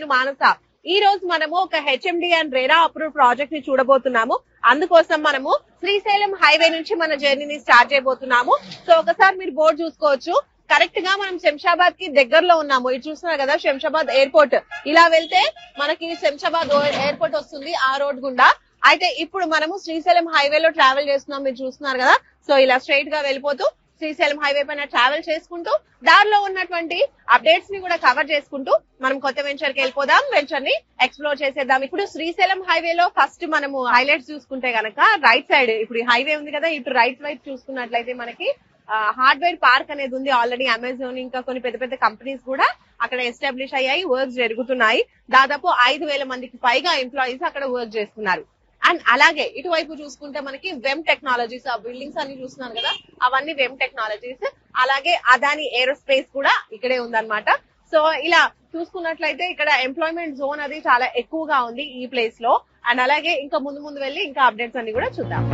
నేను మానస. ఈ రోజు మనము ఒక HMD and RERA approve project ని చూడబోతున్నాము. అందుకోసం మనము శ్రీశైలం హైవే నుంచి మన జర్నీని స్టార్ట్ చేయబోతున్నాము. సో ఒకసారి మీరు బోర్డు చూసుకోవచ్చు. కరెక్ట్ గా మనం శంషాబాద్ కి దగ్గరలో ఉన్నాము. ఇది చూస్తున్నారు కదా శంషాబాద్ ఎయిర్పోర్ట్. ఇలా వెళ్తే మనకి శంషాబాద్ ఎయిర్పోర్ట్ వస్తుంది ఆ రోడ్ గుండా. అయితే ఇప్పుడు మనము శ్రీశైలం హైవేలో ట్రావెల్ చేస్తున్నాం. మీరు చూస్తున్నారు కదా. సో ఇలా స్ట్రైట్ గా వెళ్ళిపోతూ శ్రీశైలం హైవే పైన ట్రావెల్ చేసుకుంటూ దారిలో ఉన్నటువంటి అప్డేట్స్ ని కూడా కవర్ చేసుకుంటూ మనం కొత్త వెంచర్ కి వెళ్ళిపోదాం. వెంచర్ ని ఎక్స్ప్లోర్ చేసేద్దాం. ఇప్పుడు శ్రీశైలం హైవేలో ఫస్ట్ మనము హైలైట్స్ చూసుకుంటే గనక రైట్ సైడ్ ఇప్పుడు హైవే ఉంది కదా, ఇటు రైట్ వైపు చూసుకున్నట్లయితే మనకి హార్డ్వేర్ పార్క్ అనేది ఉంది. ఆల్రెడీ అమెజాన్ ఇంకా కొన్ని పెద్ద పెద్ద కంపెనీస్ కూడా అక్కడ ఎస్టాబ్లిష్ అయ్యాయి, వర్క్స్ జరుగుతున్నాయి. దాదాపు 5,000 మందికి పైగా ఎంప్లాయీస్ అక్కడ వర్క్ చేస్తున్నారు. అండ్ అలాగే ఇటువైపు చూసుకుంటే మనకి వెమ్ టెక్నాలజీస్, ఆ బిల్డింగ్స్ అన్ని చూస్తున్నారు కదా, అవన్నీ వెమ్ టెక్నాలజీస్. అలాగే అదాని ఏరోస్పేస్ కూడా ఇక్కడే ఉందన్నమాట. సో ఇలా చూసుకున్నట్లయితే ఇక్కడ ఎంప్లాయ్మెంట్ జోన్ అది చాలా ఎక్కువగా ఉంది ఈ ప్లేస్ లో. అండ్ అలాగే ఇంకా ముందు వెళ్ళి ఇంకా అప్డేట్స్ అన్ని కూడా చూద్దాం.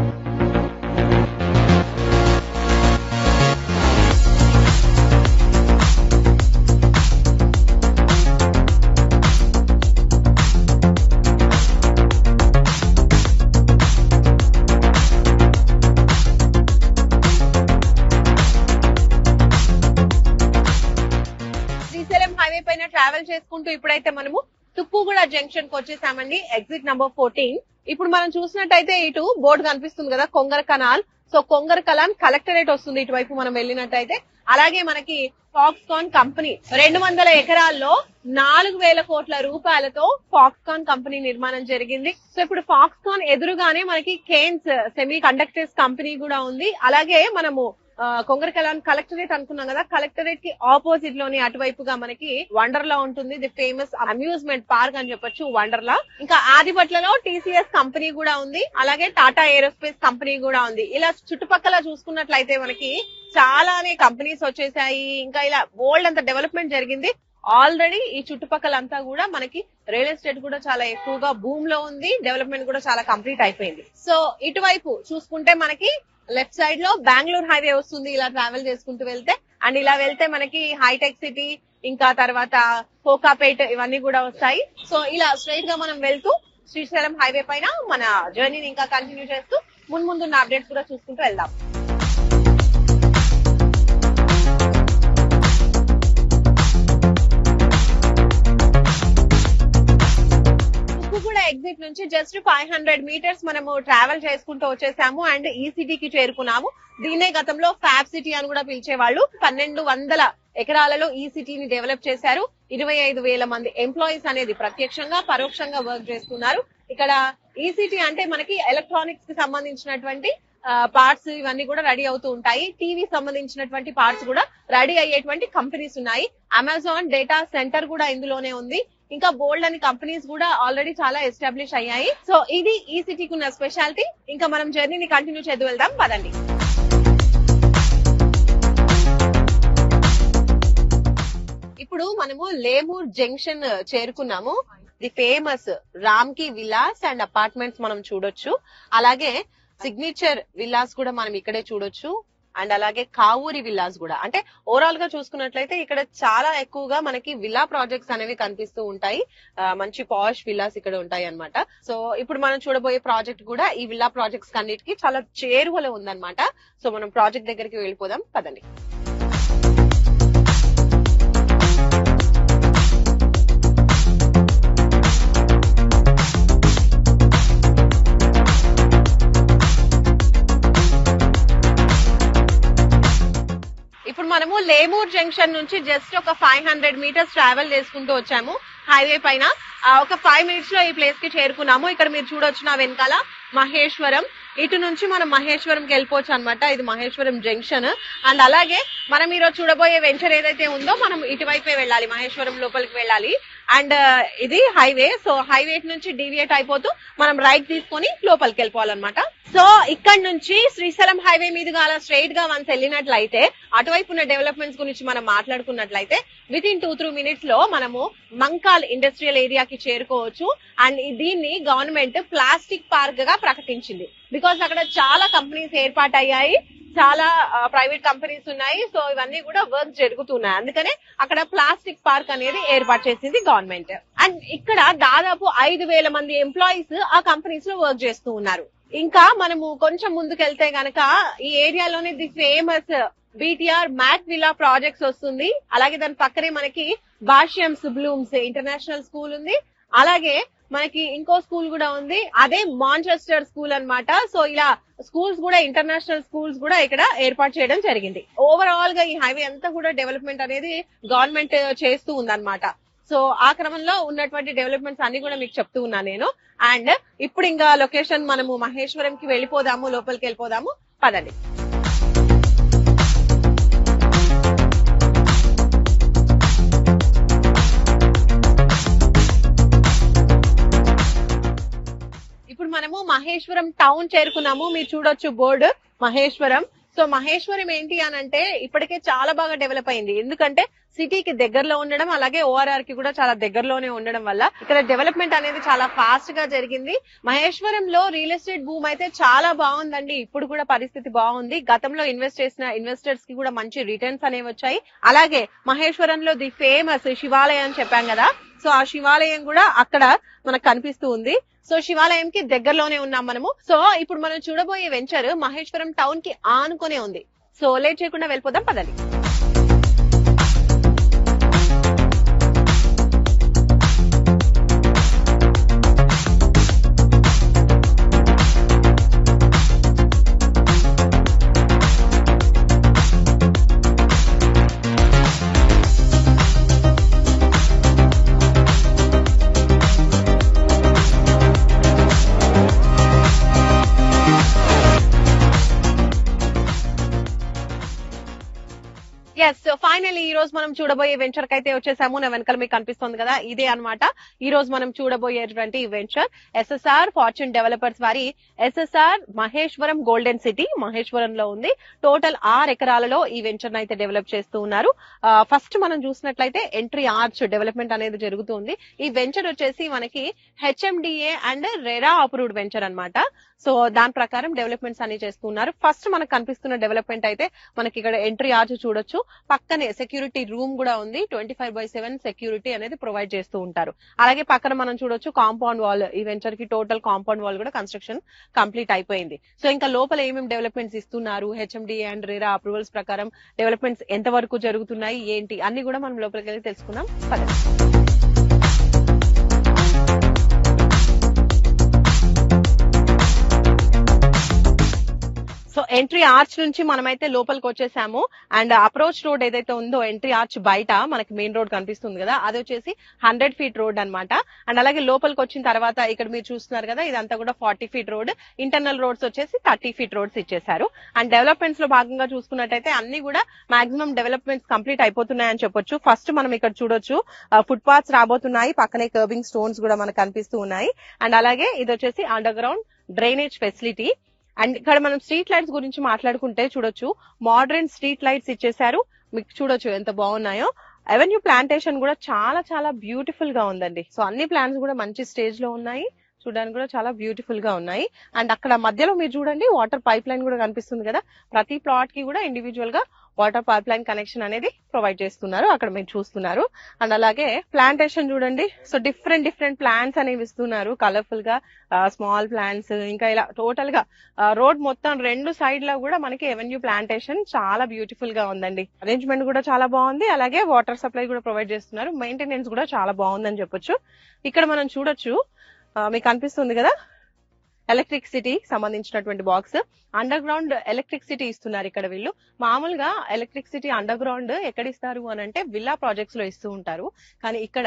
ట్రావెల్ చేసుకుంటూ ఇప్పుడైతే మనము తుక్కుగూడ జంక్షన్ కి వచ్చేసామండి. Exit number 14. ఇప్పుడు మనం చూసినట్టయితే ఇటు బోర్డు కనిపిస్తుంది కదా, Kongara canal. So Kongara Kalan collectorate వస్తుంది ఇటువైపు మనం వెళ్ళినట్టయితే. అలాగే మనకి ఫాక్స్కాన్ కంపెనీ 200 ఎకరాల్లో 4,000 కోట్ల రూపాయలతో ఫాక్స్కాన్ కంపెనీ నిర్మాణం జరిగింది. సో ఇప్పుడు ఫాక్స్కాన్ ఎదురుగానే మనకి కేన్స్ సెమీ కండక్టర్స్ కంపెనీ కూడా ఉంది. అలాగే మనము కొంగర కలాన్ కలెక్టరేట్ అనుకున్నాం కదా, కలెక్టరేట్ కి ఆపోజిట్ లోని అటువైపుగా మనకి వండర్లా ఉంటుంది. ది ఫేమస్ అమ్యూజ్మెంట్ పార్క్ అని చెప్పొచ్చు వండర్లా. ఇంకా ఆదిపట్లలో టీసీఎస్ కంపెనీ కూడా ఉంది. అలాగే టాటా ఏరోస్పేస్ కంపెనీ కూడా ఉంది. ఇలా చుట్టుపక్కల చూసుకున్నట్లయితే మనకి చాలానే కంపెనీస్ వచ్చేసాయి. ఇంకా ఇలా బోల్డ్ అంత డెవలప్మెంట్ జరిగింది. ఆల్రెడీ ఈ చుట్టుపక్కలంతా కూడా మనకి రియల్ ఎస్టేట్ కూడా చాలా ఎక్కువగా భూమ్ లో ఉంది. డెవలప్మెంట్ కూడా చాలా కంప్లీట్ అయిపోయింది. సో ఇటువైపు చూసుకుంటే మనకి లెఫ్ట్ సైడ్ లో బెంగళూరు హైవే వస్తుంది. ఇలా ట్రావెల్ చేసుకుంటూ వెళ్తే అండ్ ఇలా వెళ్తే మనకి హైటెక్ సిటీ ఇంకా తర్వాత కోకాపేట్ ఇవన్నీ కూడా వస్తాయి. సో ఇలా స్ట్రైట్ గా మనం వెళ్తూ శ్రీశైలం హైవే పైన మన జర్నీని ఇంకా కంటిన్యూ చేస్తూ ముందున్న అప్డేట్స్ కూడా చూసుకుంటూ వెళ్దాం. ఎగ్జిట్ నుంచి జస్ట్ 500 మీటర్స్ మనము ట్రావెల్ చేసుకుంటూ వచ్చేసాము అండ్ ఈ సిటీకి చేరుకున్నాము. దీన్నే గతంలో ఫ్యాబ్ సిటీ అని కూడా పిలిచేవాళ్ళు. 1,200 ఎకరాలలో ఈ సిటీని డెవలప్ చేశారు. 25,000 మంది ఎంప్లాయీస్ అనేది ప్రత్యక్షంగా పరోక్షంగా వర్క్ చేస్తున్నారు. ఇక్కడ ఈ సిటీ అంటే మనకి ఎలక్ట్రానిక్స్ కి సంబంధించినటువంటి పార్ట్స్ ఇవన్నీ కూడా రెడీ అవుతూ ఉంటాయి. టీవీ సంబంధించినటువంటి పార్ట్స్ కూడా రెడీ అయ్యేటువంటి కంపెనీస్ ఉన్నాయి. అమెజాన్ డేటా సెంటర్ కూడా ఇందులోనే ఉంది. ఇంకా బోల్డ్ అని కంపెనీస్ కూడా ఆల్రెడీ చాలా ఎస్టాబ్లిష్ అయ్యాయి. సో ఇది ఈ సిటీకి ఉన్న స్పెషాలిటీ. ఇంకా మనం జర్నీని కంటిన్యూ చేద్దు వెళ్దాం పదండి. ఇప్పుడు మనము లేమూర్ జంక్షన్ చేరుకున్నాము. ది ఫేమస్ రామ్కి విలాస్ అండ్ అపార్ట్మెంట్స్ మనం చూడొచ్చు. అలాగే సిగ్నేచర్ విల్లాస్ కూడా మనం ఇక్కడే చూడొచ్చు. అండ్ అలాగే కావూరి విల్లాస్ కూడా. అంటే ఓవరాల్ గా చూసుకున్నట్లయితే ఇక్కడ చాలా ఎక్కువగా మనకి విల్లా ప్రాజెక్ట్స్ అనేవి కనిపిస్తూ ఉంటాయి. మంచి పాష్ విల్లాస్ ఇక్కడ ఉంటాయి అన్నమాట. సో ఇప్పుడు మనం చూడబోయే ప్రాజెక్ట్ కూడా ఈ విల్లా ప్రాజెక్ట్స్ అన్నిటికీ చాలా చేరువలో ఉందన్నమాట. సో మనం ప్రాజెక్ట్ దగ్గరికి వెళ్ళిపోదాం పదండి. మనము లేమూర్ జంక్షన్ నుంచి జస్ట్ ఒక 500 మీటర్స్ ట్రావెల్ చేసుకుంటూ వచ్చాము హైవే పైన. ఒక 5 మినిట్స్ లో ఈ ప్లేస్ కి చేరుకున్నాము. ఇక్కడ మీరు చూడొచ్చు నా వెనకాల మహేశ్వరం. ఇటు నుంచి మనం మహేశ్వరంకి వెళ్ళిపోవచ్చు అనమాట. ఇది మహేశ్వరం జంక్షన్. అండ్ అలాగే మనం ఈరోజు చూడబోయే వెంచర్ ఏదైతే ఉందో మనం ఇటువైపే వెళ్ళాలి, మహేశ్వరం లోపలికి వెళ్ళాలి. అండ్ ఇది హైవే. సో హైవే నుంచి డీవియేట్ అయిపోతూ మనం రైట్ తీసుకొని లోపలికి వెళ్ళిపోవాలన్నమాట. సో ఇక్కడ నుంచి శ్రీశైలం హైవే మీదుగా అలా స్ట్రైట్ గా వన్స్ వెళ్ళినట్లయితే అటువైపు ఉన్న డెవలప్మెంట్స్ గురించి మనం మాట్లాడుకున్నట్లయితే విత్ ఇన్ 2-3 మినిట్స్ లో మనము మంకాల్ ఇండస్ట్రియల్ ఏరియాకి చేరుకోవచ్చు. అండ్ దీన్ని గవర్నమెంట్ ప్లాస్టిక్ పార్క్ గా ప్రకటించింది. బికాస్ అక్కడ చాలా కంపెనీస్ ఏర్పాటయ్యాయి. చాలా ప్రైవేట్ కంపెనీస్ ఉన్నాయి. సో ఇవన్నీ కూడా వర్క్ జరుగుతున్నాయి. అందుకనే అక్కడ ప్లాస్టిక్ పార్క్ అనేది ఏర్పాటు చేసింది గవర్నమెంట్. అండ్ ఇక్కడ దాదాపు 5,000 మంది ఎంప్లాయీస్ ఆ కంపెనీస్ లో వర్క్ చేస్తూ ఉన్నారు. ఇంకా మనము కొంచెం ముందుకెళ్తే గనక ఈ ఏరియాలోనే the famous BTR mat villa projects వస్తుంది. అలాగే దాని పక్కనే మనకి భాష్యంస్ బ్లూమ్స్ ఇంటర్నేషనల్ స్కూల్ ఉంది. అలాగే మనకి ఇంకో స్కూల్ కూడా ఉంది, అదే మాంచెస్టర్ స్కూల్ అన్నమాట. సో ఇలా స్కూల్స్ కూడా ఇంటర్నేషనల్ స్కూల్స్ కూడా ఇక్కడ ఏర్పాటు చేయడం జరిగింది. ఓవరాల్ గా ఈ హైవే అంతా కూడా డెవలప్మెంట్ అనేది గవర్నమెంట్ చేస్తూ ఉందన్నమాట. సో ఆ క్రమంలో ఉన్నటువంటి డెవలప్మెంట్స్ అన్ని కూడా మీకు చెప్తూ ఉన్నాను నేను. అండ్ ఇప్పుడు ఇంకా లొకేషన్ మనము మహేశ్వరం కి వెళ్ళిపోదాము, లోపలికి వెళ్ళిపోదాము, పదండి. ఇప్పుడు మనము మహేశ్వరం టౌన్ చేరుకున్నాము. మీరు చూడొచ్చు బోర్డు మహేశ్వరం. సో మహేశ్వరం ఏంటి అని అంటే ఇప్పటికే చాలా బాగా డెవలప్ అయింది. ఎందుకంటే సిటీకి దగ్గరలో ఉండడం, అలాగే ఓఆర్ఆర్ కి కూడా చాలా దగ్గరలోనే ఉండడం వల్ల ఇక్కడ డెవలప్మెంట్ అనేది చాలా ఫాస్ట్ గా జరిగింది. మహేశ్వరంలో రియల్ ఎస్టేట్ భూమి అయితే చాలా బాగుందండి. ఇప్పుడు కూడా పరిస్థితి బాగుంది. గతంలో ఇన్వెస్ట్ చేసిన ఇన్వెస్టర్స్ కి కూడా మంచి రిటర్న్స్ అనేవి వచ్చాయి. అలాగే మహేశ్వరంలో ది ఫేమస్ శివాలయం అని చెప్పాం కదా, సో ఆ శివాలయం కూడా అక్కడ మనకు కనిపిస్తూ ఉంది. సో శివాలయం కి దగ్గరలోనే ఉన్నాం మనము. సో ఇప్పుడు మనం చూడబోయే వెంచర్ మహేశ్వరం టౌన్ కి ఆనుకునే ఉంది. సో లేట్ చేయకుండా వెళ్ళిపోదాం, పదండి. ఎస్, సో ఫైనల్లీ ఈ రోజు మనం చూడబోయే వెంచర్ కి అయితే వచ్చేసాము. నా వెనకాల మీకు కనిపిస్తుంది కదా, ఇదే అన్నమాట ఈ రోజు మనం చూడబోయేటువంటి వెంచర్. ఎస్ఎస్ఆర్ ఫార్చ్యూన్ డెవలపర్స్ వారి ఎస్ఎస్ఆర్ మహేశ్వరం గోల్డెన్ సిటీ మహేశ్వరంలో ఉంది. టోటల్ 6 ఎకరాలలో ఈ వెంచర్ అయితే డెవలప్ చేస్తూ ఉన్నారు. ఫస్ట్ మనం చూసినట్లయితే ఎంట్రీ ఆర్చ్ డెవలప్మెంట్ అనేది జరుగుతుంది. ఈ వెంచర్ వచ్చేసి మనకి HMDA and RERA approved venture అన్నమాట. సో దాని ప్రకారం డెవలప్మెంట్స్ అన్ని చేస్తున్నారు. ఫస్ట్ మనకు కనిపిస్తున్న డెవలప్మెంట్ అయితే మనకి ఇక్కడ ఎంట్రీ ఆర్చ్ చూడొచ్చు. పక్కనే సెక్యూరిటీ రూమ్ కూడా ఉంది. 24/7 సెక్యూరిటీ అనేది ప్రొవైడ్ చేస్తూ ఉంటారు. అలాగే పక్కన మనం చూడొచ్చు కాంపౌండ్ వాల్. ఈ వెంచర్ కి టోటల్ కాంపౌండ్ వాల్ కూడా కన్స్ట్రక్షన్ కంప్లీట్ అయిపోయింది. సో ఇంకా లోపల ఏమేమి డెవలప్మెంట్స్ ఇస్తున్నారు, హెచ్ఎండిఏ అండ్ రెరా అప్రూవల్స్ ప్రకారం డెవలప్మెంట్స్ ఎంత వరకు జరుగుతున్నాయి ఏంటి అన్ని కూడా మనం లోపలికి వెళ్ళి తెలుసుకుందాం, పదండి. సో ఎంట్రీ ఆర్చ్ నుంచి మనమైతే లోపలికి వచ్చేసాము. అండ్ అప్రోచ్ రోడ్ ఏదైతే ఉందో ఎంట్రీ ఆర్చ్ బయట మనకి మెయిన్ రోడ్ కనిపిస్తుంది కదా, అది వచ్చేసి 100 ఫీట్ రోడ్ అన్నమాట. అండ్ అలాగే లోపలికి వచ్చిన తర్వాత ఇక్కడ మీరు చూస్తున్నారు కదా, ఇదంతా కూడా 40 ఫీట్ రోడ్. ఇంటర్నల్ రోడ్స్ వచ్చేసి 30 ఫీట్ రోడ్స్ ఇచ్చేసారు. అండ్ డెవలప్మెంట్స్ లో భాగంగా చూసుకున్నట్టయితే అన్ని కూడా మాక్సిమం డెవలప్మెంట్స్ కంప్లీట్ అయిపోతున్నాయని చెప్పొచ్చు. ఫస్ట్ మనం ఇక్కడ చూడొచ్చు ఫుట్ పాత్స్ రాబోతున్నాయి. పక్కనే కర్వింగ్ స్టోన్స్ కూడా మనకు కనిపిస్తూ ఉన్నాయి. అండ్ అలాగే ఇది వచ్చేసి under ground drainage facility. And ఇక్కడ మనం స్ట్రీట్ లైట్స్ గురించి మాట్లాడుకుంటే చూడొచ్చు, మోడర్న్ స్ట్రీట్ లైట్స్ ఇచ్చేసారు. మీకు చూడొచ్చు ఎంత బాగున్నాయో. అవెన్యూ ప్లాంటేషన్ కూడా చాలా చాలా బ్యూటిఫుల్ గా ఉందండి. సో అన్ని ప్లాంట్స్ కూడా మంచి స్టేజ్ లో ఉన్నాయి, చూడడానికి కూడా చాలా బ్యూటిఫుల్ గా ఉన్నాయి. అండ్ అక్కడ మధ్యలో మీరు చూడండి వాటర్ పైప్ లైన్ కూడా కనిపిస్తుంది కదా. ప్రతి ప్లాట్ కి కూడా ఇండివిజువల్ గా వాటర్ పైప్ లైన్ కనెక్షన్ అనేది ప్రొవైడ్ చేస్తున్నారు, అక్కడ మీరు చూస్తున్నారు. అండ్ అలాగే ప్లాంటేషన్ చూడండి. సో డిఫరెంట్ ప్లాంట్స్ అనేవి ఇస్తున్నారు కలర్ఫుల్ గా, స్మాల్ ప్లాంట్స్. ఇంకా ఇలా టోటల్ గా రోడ్ మొత్తం 2 సైడ్ లో కూడా మనకి ఎవెన్యూ ప్లాంటేషన్ చాలా బ్యూటిఫుల్ గా ఉందండి. అరేంజ్మెంట్ కూడా చాలా బాగుంది. అలాగే వాటర్ సప్లై కూడా ప్రొవైడ్ చేస్తున్నారు. మెయింటెనెన్స్ కూడా చాలా బాగుందని చెప్పొచ్చు. ఇక్కడ మనం చూడొచ్చు, మీకు కనిపిస్తుంది కదా ఎలక్ట్రిసిటీ సంబంధించినటువంటి బాక్స్. అండర్ గ్రౌండ్ ఎలక్ట్రిసిటీ ఇస్తున్నారు ఇక్కడ వీళ్ళు. మామూలుగా ఎలక్ట్రిసిటీ అండర్ గ్రౌండ్ ఎక్కడ ఇస్తారు అని అంటే విల్లా ప్రాజెక్ట్స్ లో ఇస్తూ ఉంటారు. కానీ ఇక్కడ